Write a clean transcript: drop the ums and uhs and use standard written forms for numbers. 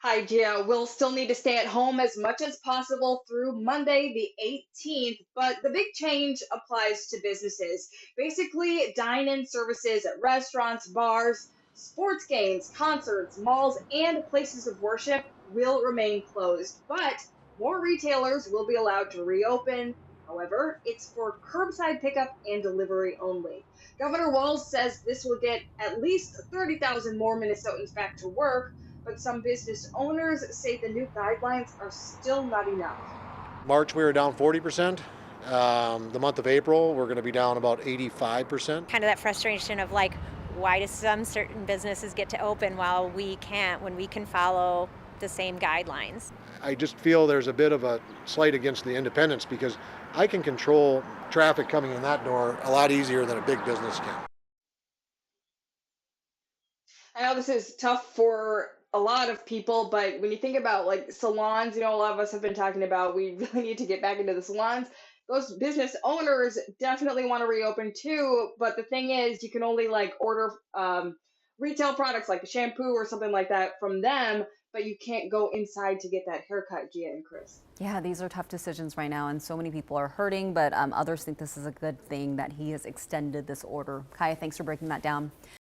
Hi, Gia. We'll still need to stay at home as much as possible through Monday, the 18th, but the big change applies to businesses. Basically, dine in services at restaurants, bars, sports games, concerts, malls, and places of worship will remain closed, but more retailers will be allowed to reopen. However, it's for curbside pickup and delivery only. Governor Walz says this will get at least 30,000 more Minnesotans back to work, but some business owners say the new guidelines are still not enough. March, we were down 40%. The month of April, we're going to be down about 85%. Kind of that frustration of like, why do some certain businesses get to open while we can't when we can follow the same guidelines? I just feel there's a bit of a slight against the independents because I can control traffic coming in that door a lot easier than a big business can. I know this is tough for a lot of people, but when you think about like salons, a lot of us have been talking about we really need to get back into the salons. Those business owners definitely want to reopen too, but the thing is, you can only like order retail products like a shampoo or something like that from them, but you can't go inside to get that haircut, Gia and Chris. Yeah, these are tough decisions right now, and so many people are hurting, but others think this is a good thing that he has extended this order. Kaya, thanks for breaking that down.